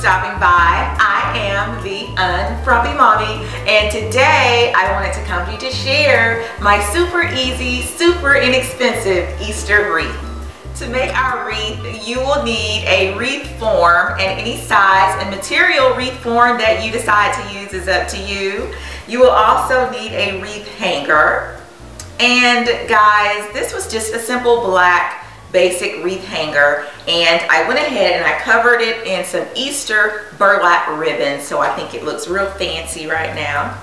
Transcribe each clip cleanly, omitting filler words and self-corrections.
stopping by. I am the UnFrumpy Mommy, and today I wanted to come to you to share my super easy, super inexpensive Easter wreath. To make our wreath, you will need a wreath form, and any size and material wreath form that you decide to use is up to you. You will also need a wreath hanger. And guys, this was just a simple black basic wreath hanger, and I went ahead and I covered it in some Easter burlap ribbon, so I think it looks real fancy right now.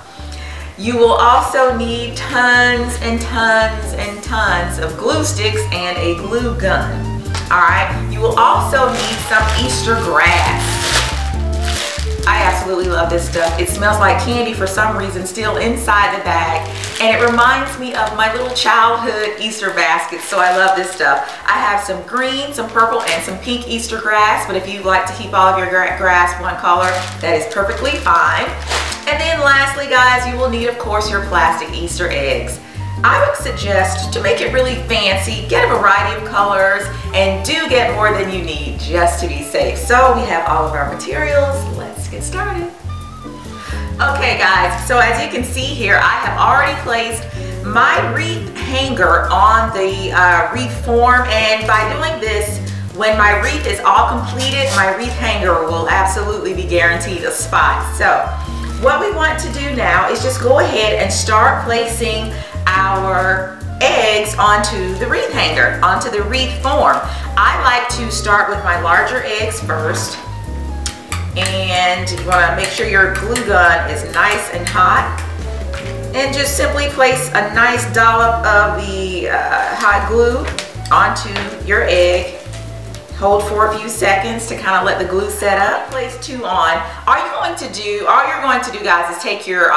You will also need tons and tons and tons of glue sticks and a glue gun. All right, you will also need some Easter grass. I absolutely love this stuff. It smells like candy for some reason still inside the bag, and it reminds me of my little childhood Easter baskets, so I love this stuff. I have some green, some purple, and some pink Easter grass, but if you'd like to keep all of your grass one color, that is perfectly fine. And then lastly, guys, you will need, of course, your plastic Easter eggs. I would suggest, to make it really fancy, get a variety of colors and do get more than you need just to be safe. So we have all of our materials. Let's get started. Okay guys, so as you can see here, I have already placed my wreath hanger on the wreath form, and by doing this, when my wreath is all completed, my wreath hanger will absolutely be guaranteed a spot. So what we want to do now is just go ahead and start placing our eggs onto the wreath hanger, onto the wreath form. I like to start with my larger eggs first, and you want to make sure your glue gun is nice and hot, and just simply place a nice dollop of the hot glue onto your egg. Hold for a few seconds to kind of let the glue set up. Place two on. All you're going to do, guys, is take your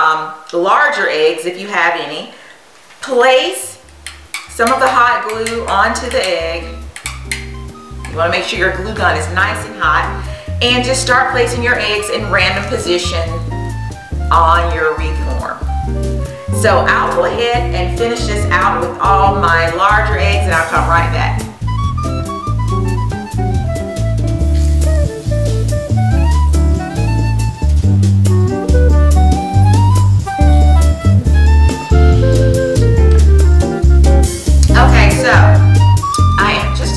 larger eggs, if you have any, place some of the hot glue onto the egg. You want to make sure your glue gun is nice and hot, and just start placing your eggs in random position on your wreath form. So I'll go ahead and finish this out with all my larger eggs, and I'll come right back.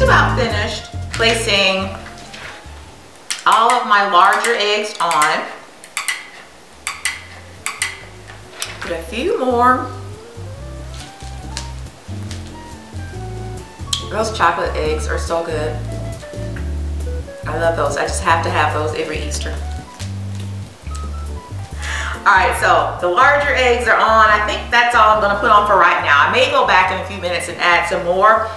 About finished placing all of my larger eggs on. Put a few more. Those chocolate eggs are so good. I love those. I just have to have those every Easter. Alright, so the larger eggs are on. I think that's all I'm going to put on for right now. I may go back in a few minutes and add some more,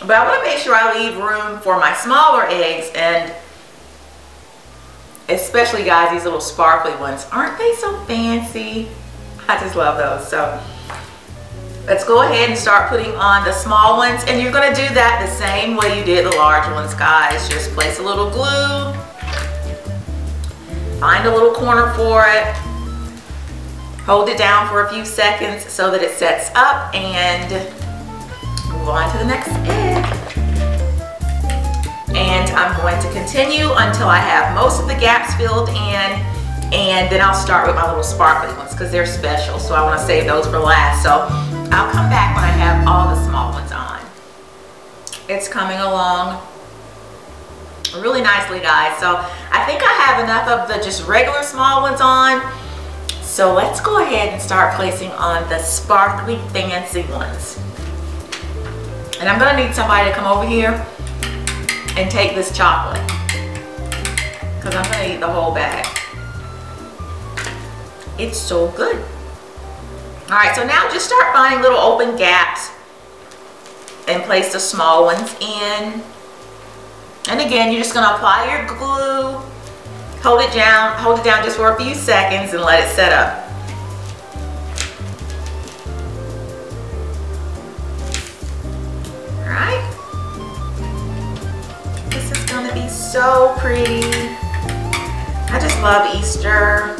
but I want to make sure I leave room for my smaller eggs, and especially, guys, these little sparkly ones. Aren't they so fancy? I just love those. So let's go ahead and start putting on the small ones, and you're going to do that the same way you did the large ones, guys. Just place a little glue, find a little corner for it, hold it down for a few seconds so that it sets up, and move on to the next egg. And I'm going to continue until I have most of the gaps filled in, and then I'll start with my little sparkly ones because they're special, so I want to save those for last. So I'll come back when I have all the small ones on. It's coming along really nicely, guys. So I think I have enough of the just regular small ones on. So let's go ahead and start placing on the sparkly fancy ones. And I'm gonna need somebody to come over here and take this chocolate, because I'm gonna eat the whole bag. It's so good. All right, so now just start finding little open gaps and place the small ones in. And again, you're just gonna apply your glue, hold it down just for a few seconds and let it set up. So pretty. I just love Easter.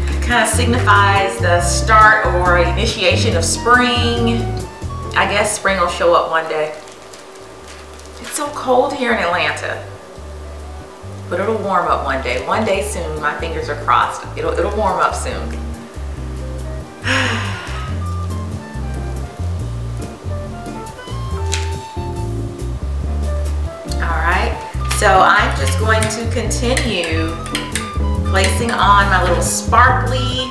It kind of signifies the start or initiation of spring. I guess spring will show up one day. It's so cold here in Atlanta. but it'll warm up one day. One day soon, my fingers are crossed. It'll warm up soon. All right, so I'm just going to continue placing on my little sparkly,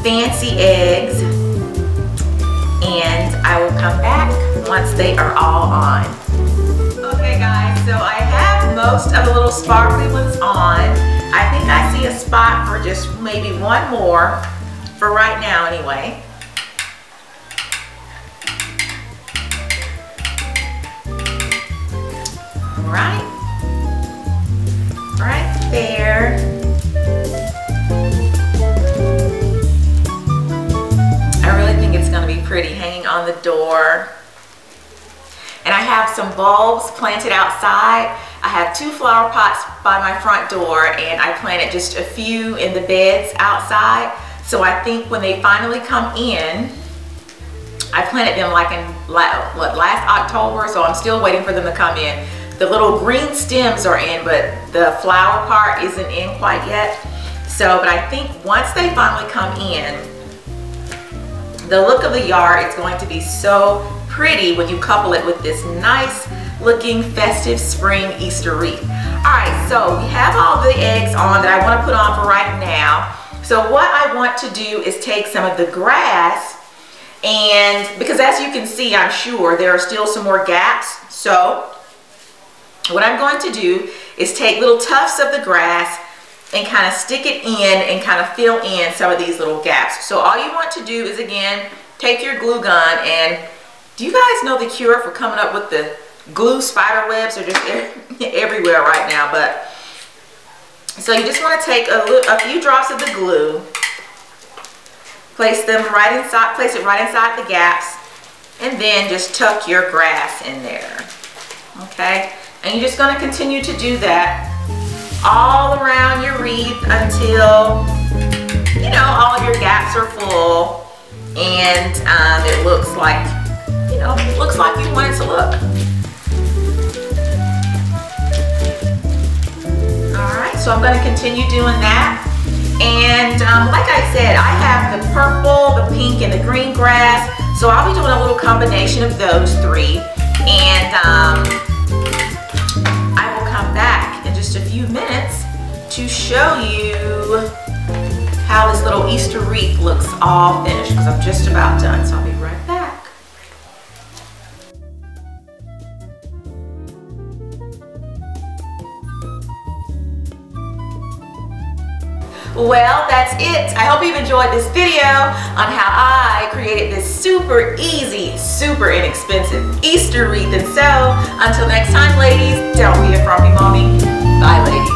fancy eggs, and I will come back once they are all on. Okay guys, so I have most of the little sparkly ones on. I think I see a spot for just maybe one more, for right now anyway. All right, right there. I really think it's going to be pretty hanging on the door. And I have some bulbs planted outside. I have 2 flower pots by my front door, and I planted just a few in the beds outside. So I think when they finally come in, I planted them like in last October, so I'm still waiting for them to come in. The little green stems are in, but the flower part isn't in quite yet. So, but I think once they finally come in, the look of the yard is going to be so pretty when you couple it with this nice looking festive spring Easter wreath. All right, so we have all the eggs on that I want to put on for right now. So what I want to do is take some of the grass, and because as you can see, I'm sure there are still some more gaps. So what I'm going to do is take little tufts of the grass and kind of stick it in and kind of fill in some of these little gaps. So all you want to do is, again, take your glue gun, and do you guys know the cure for coming up with the glue spider webs? Are just everywhere right now. But so you just want to take a few drops of the glue, place it right inside the gaps, and then just tuck your grass in there. Okay, and you're just going to continue to do that all around your wreath until, you know, all of your gaps are full, and it looks like, you know, it looks like you want it to look. All right, so I'm going to continue doing that. And like I said, I have the purple, the pink, and the green grass. So I'll be doing a little combination of those 3. And I will come back in just a few minutes to show you how this little Easter wreath looks all finished, because I'm just about done. So I'll be right back. Well, that's it. I hope you've enjoyed this video on how I created this super easy, super inexpensive Easter wreath. And so, until next time, ladies, don't be a frumpy mommy. Bye, ladies.